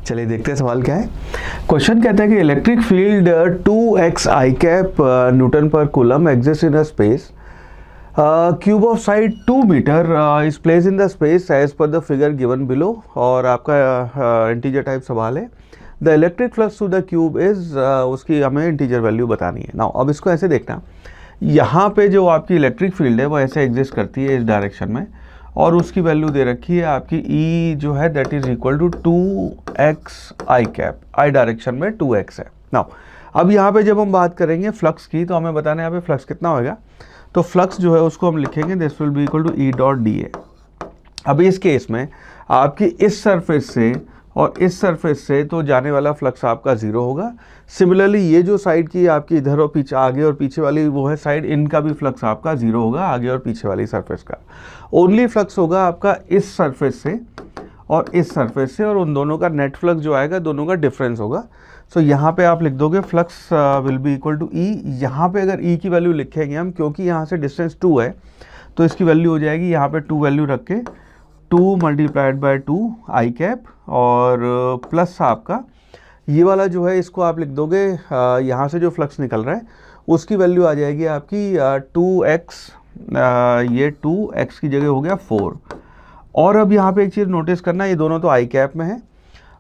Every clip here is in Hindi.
चलिए देखते हैं सवाल क्या है। क्वेश्चन कहता है कि electric field 2x i cap newton per coulomb exist in a space cube of side 2 metre is place in the space as per the figure given below. और आपका इंटीजर टाइप सवाल है। The electric flux to the cube is उसकी हमें इंटीजर वैल्यू बतानी है। नाउ अब इसको ऐसे देखना, यहाँ पे जो आपकी इलेक्ट्रिक फील्ड है वो ऐसे एग्जिस्ट करती है इस डायरेक्शन में, और उसकी वैल्यू दे रखी है आपकी E जो है that is equal to 2x i cap. I direction में 2x है। नाउ अब यहाँ पे जब हम बात करेंगे फ्लक्स की, तो हमें बताना है यहाँ पे फ्लक्स कितना होगा। तो फ्लक्स जो है उसको हम लिखेंगे this will be equal to E dot d a. अब इस केस में आपकी इस सरफेस से और इस सरफेस से तो जाने वाला फ्लक्स आपका ज़ीरो होगा। सिमिलरली ये जो साइड की आपकी इधर और पीछे, आगे और पीछे वाली वो है साइड, इनका भी फ्लक्स आपका ज़ीरो होगा आगे और पीछे वाली सरफेस का। ओनली फ्लक्स होगा आपका इस सरफेस से और इस सरफेस से, और उन दोनों का नेट फ्लक्स जो आएगा दोनों का डिफरेंस होगा। सो यहाँ पे आप लिख दोगे flux will be equal to E। यहाँ पे अगर E की वैल्यू लिखेंगे हम, क्योंकि यहाँ से डिस्टेंस 2 है तो इसकी वैल्यू हो जाएगी यहाँ पे 2 वैल्यू रख के 2 मल्टीप्लाइड बाय 2 आई कैप, और प्लस आपका ये वाला जो है इसको आप लिख दोगे यहाँ से जो फ्लक्स निकल रहा है उसकी वैल्यू आ जाएगी आपकी 2x, ये 2x की जगह हो गया 4। और अब यहाँ पे एक चीज़ नोटिस करना, ये दोनों तो आई कैप में है,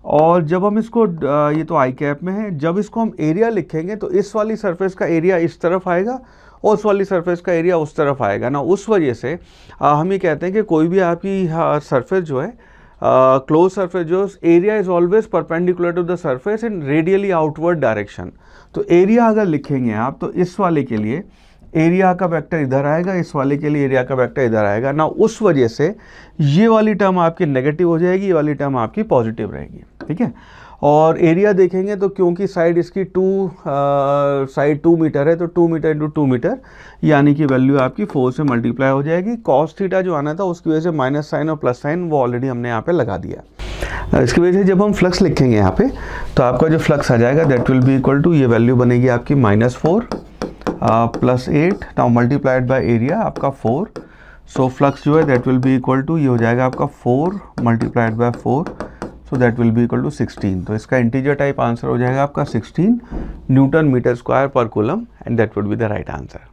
और जब हम इसको ये तो आई कैप में है, जब इसको हम एरिया लिखेंगे तो इस वाली सरफेस का एरिया इस तरफ आएगा और उस वाली सरफेस का एरिया उस तरफ आएगा ना। उस वजह से हम ये कहते हैं कि कोई भी आपकी सरफेस जो है क्लोज सरफेस, जो area is always perpendicular to the surface in radially outward direction. तो एरिया अगर लिखेंगे आप तो इस वाले के लिए एरिया का वेक्टर इधर आएगा, इस वाले के लिए एरिया का वेक्टर इधर आएगा ना। उस वजह से ये वाली टर्म आपकी नेगेटिव हो जाएगी, ये वाली टर्म आपकी पॉजिटिव रहेगी। ठीक है। और एरिया देखेंगे तो क्योंकि साइड इसकी साइड 2 मीटर है तो 2 मीटर इंटू 2 मीटर, यानी कि वैल्यू आपकी 4 से मल्टीप्लाई हो जाएगी। कॉस थीटा जो आना था उसकी वजह से माइनस साइन और प्लस साइन वो ऑलरेडी हमने यहाँ पे लगा दिया। इसकी वजह से जब हम फ्लक्स लिखेंगे यहाँ पे तो आपका जो फ्लक्स आ जाएगा that will be equal to, ये वैल्यू बनेगी आपकी -4 plus 8 now multiplied by area आपका 4। सो फ्लक्स जो है that will be equal to, ये हो जाएगा आपका 4 multiplied by 4, so that will be equal to 16। तो इसका इंटीजर टाइप आंसर हो जाएगा आपका 16 न्यूटन मीटर स्क्वायर पर coulomb, and that would be the right answer.